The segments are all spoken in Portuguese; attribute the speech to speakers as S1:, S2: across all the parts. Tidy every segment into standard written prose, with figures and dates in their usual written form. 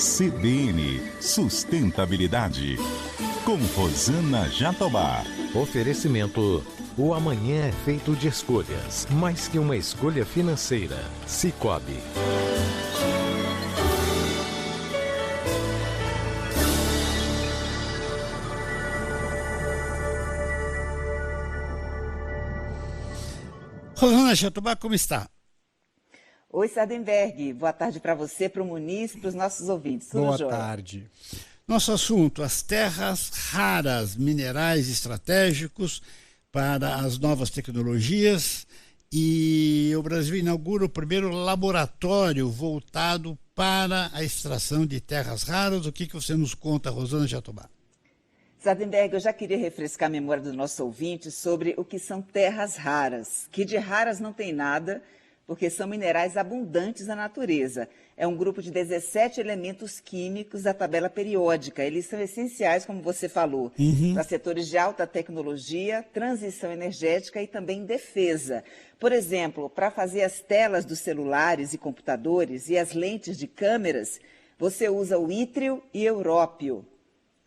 S1: CBN Sustentabilidade, com Rosana Jatobá.
S2: Oferecimento: o amanhã é feito de escolhas, mais que uma escolha financeira. Sicoob.
S3: Rosana Jatobá, como está?
S4: Oi, Sardenberg. Boa tarde para você, para o Muniz e para os nossos ouvintes. Tudo
S3: Boa
S4: jóia?
S3: tarde. Nosso assunto: as terras raras, minerais estratégicos para as novas tecnologias. E o Brasil inaugura o primeiro laboratório voltado para a extração de terras raras. O que você nos conta, Rosana Jatobá?
S4: Sardenberg, eu já queria refrescar a memória do nosso ouvinte sobre o que são terras raras, que de raras não tem nada, porque são minerais abundantes na natureza. É um grupo de 17 elementos químicos da tabela periódica. Eles são essenciais, como você falou, para setores de alta tecnologia, transição energética e também defesa. Por exemplo, para fazer as telas dos celulares e computadores e as lentes de câmeras, você usa o ítrio e európio.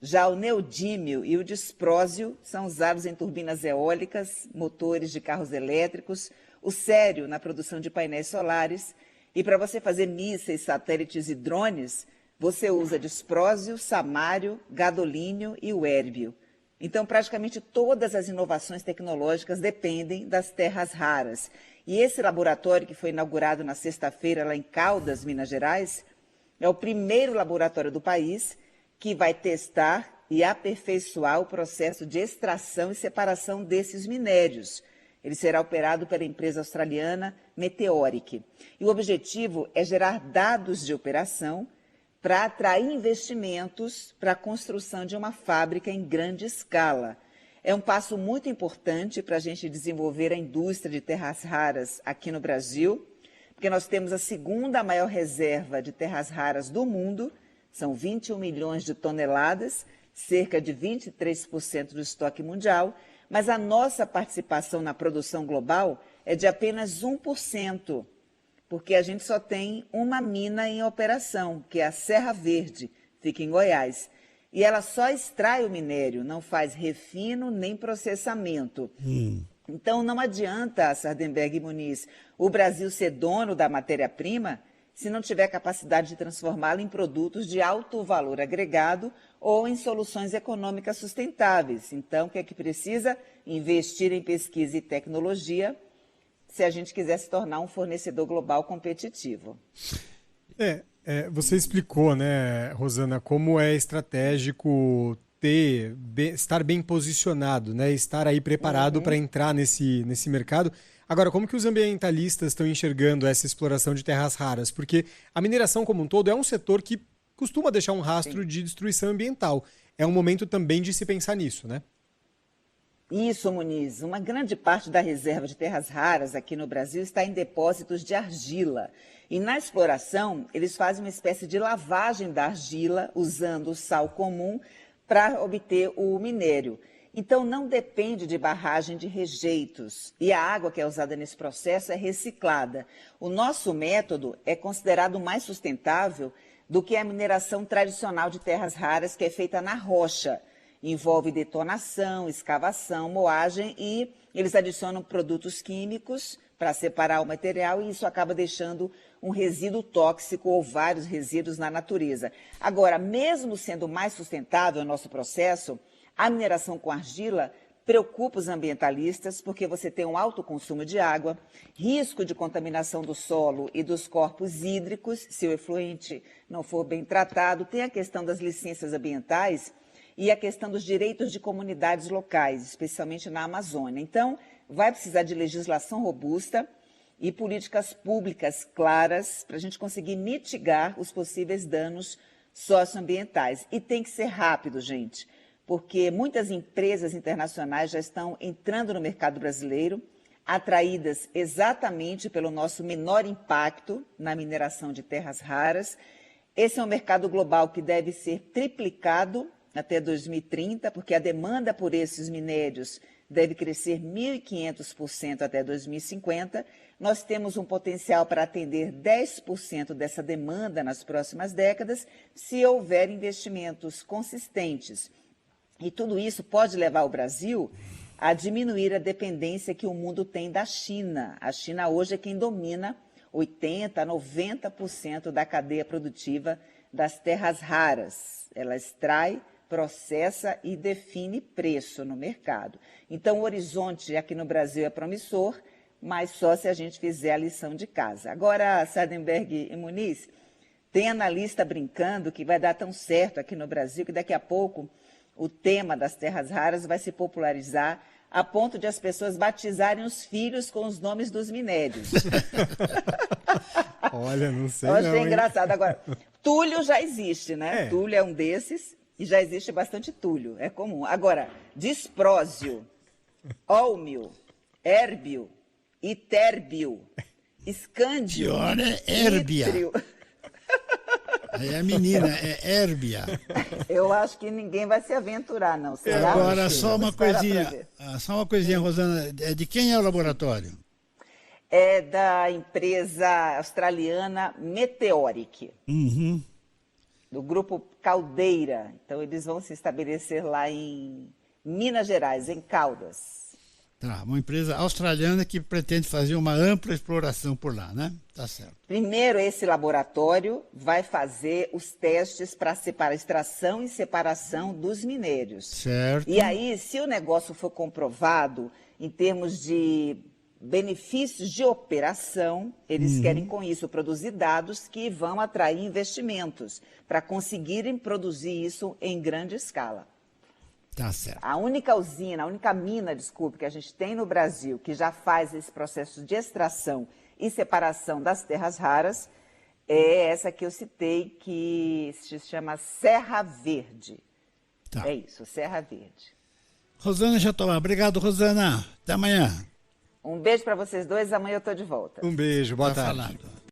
S4: Já o neodímio e o disprósio são usados em turbinas eólicas, motores de carros elétricos, o cério na produção de painéis solares, e para você fazer mísseis, satélites e drones, você usa disprósio, samário, gadolínio e o érbio. Então, praticamente todas as inovações tecnológicas dependem das terras raras. E esse laboratório, que foi inaugurado na sexta-feira lá em Caldas, Minas Gerais, é o primeiro laboratório do país que vai testar e aperfeiçoar o processo de extração e separação desses minérios. Ele será operado pela empresa australiana Meteoric. E o objetivo é gerar dados de operação para atrair investimentos para a construção de uma fábrica em grande escala. É um passo muito importante para a gente desenvolver a indústria de terras raras aqui no Brasil, porque nós temos a segunda maior reserva de terras raras do mundo, são 21 milhões de toneladas, cerca de 23% do estoque mundial, mas a nossa participação na produção global é de apenas 1%, porque a gente só tem uma mina em operação, que é a Serra Verde, fica em Goiás. E ela só extrai o minério, não faz refino nem processamento. Então não adianta, Sardenberg e Muniz, o Brasil ser dono da matéria-prima se não tiver capacidade de transformá-la em produtos de alto valor agregado ou em soluções econômicas sustentáveis. Então, o que é que precisa? Investir em pesquisa e tecnologia se a gente quiser se tornar um fornecedor global competitivo.
S5: Você explicou, né, Rosana, como é estratégico estar bem posicionado, né, estar aí preparado para entrar nesse mercado. Agora, como que os ambientalistas estão enxergando essa exploração de terras raras? Porque a mineração como um todo é um setor que costuma deixar um rastro de destruição ambiental. É um momento também de se pensar nisso, né?
S4: Isso, Muniz. Uma grande parte da reserva de terras raras aqui no Brasil está em depósitos de argila. E na exploração, eles fazem uma espécie de lavagem da argila, usando o sal comum para obter o minério. Então, não depende de barragem de rejeitos. E a água que é usada nesse processo é reciclada. O nosso método é considerado mais sustentável do que a mineração tradicional de terras raras, que é feita na rocha. Envolve detonação, escavação, moagem e eles adicionam produtos químicos para separar o material e isso acaba deixando um resíduo tóxico ou vários resíduos na natureza. Agora, mesmo sendo mais sustentável o nosso processo, a mineração com argila preocupa os ambientalistas porque você tem um alto consumo de água, risco de contaminação do solo e dos corpos hídricos, se o efluente não for bem tratado, tem a questão das licenças ambientais e a questão dos direitos de comunidades locais, especialmente na Amazônia. Então, vai precisar de legislação robusta e políticas públicas claras para a gente conseguir mitigar os possíveis danos socioambientais. E tem que ser rápido, gente, porque muitas empresas internacionais já estão entrando no mercado brasileiro, atraídas exatamente pelo nosso menor impacto na mineração de terras raras. Esse é um mercado global que deve ser triplicado até 2030, porque a demanda por esses minérios deve crescer 1.500% até 2050. Nós temos um potencial para atender 10% dessa demanda nas próximas décadas, se houver investimentos consistentes. E tudo isso pode levar o Brasil a diminuir a dependência que o mundo tem da China. A China hoje é quem domina 80% a 90% da cadeia produtiva das terras raras. Ela extrai, processa e define preço no mercado. Então, o horizonte aqui no Brasil é promissor, mas só se a gente fizer a lição de casa. Agora, Sardenberg e Muniz, tem analista brincando que vai dar tão certo aqui no Brasil que daqui a pouco o tema das terras raras vai se popularizar a ponto de as pessoas batizarem os filhos com os nomes dos minérios.
S5: Olha, não sei
S4: Eu achei
S5: não, hein?
S4: engraçado. Agora, túlio já existe, né?
S5: É.
S4: Túlio é um desses e já existe bastante túlio, é comum. Agora, disprósio, ólmio, érbio, itérbio, escândio,
S3: Pior é hérbia.
S4: ítrio.
S3: Aí a menina é hérbia.
S4: Eu acho que ninguém vai se aventurar, não. Será?
S3: Agora, só uma
S4: Vamos esperar pra
S3: coisinha,
S4: ver.
S3: só uma coisinha, Rosana. De quem é o laboratório?
S4: É da empresa australiana Meteoric,
S3: Uhum.
S4: do grupo Caldeira. Então, eles vão se estabelecer lá em Minas Gerais, em Caldas.
S3: Tá, uma empresa australiana que pretende fazer uma ampla exploração por lá, né? Tá certo.
S4: Primeiro, esse laboratório vai fazer os testes para extração e separação dos minérios.
S3: Certo.
S4: E aí, se o negócio for comprovado em termos de benefícios de operação, eles querem com isso produzir dados que vão atrair investimentos para conseguirem produzir isso em grande escala.
S3: Tá certo.
S4: A única usina, a única mina, desculpe, que a gente tem no Brasil que já faz esse processo de extração e separação das terras raras é essa que eu citei, que se chama Serra Verde.
S3: Tá.
S4: É isso, Serra Verde.
S3: Rosana Jatobá, obrigado, Rosana. Até amanhã.
S4: Um beijo para vocês dois, amanhã eu estou de volta.
S5: Um beijo, boa
S3: Tá
S5: tarde.
S3: falando.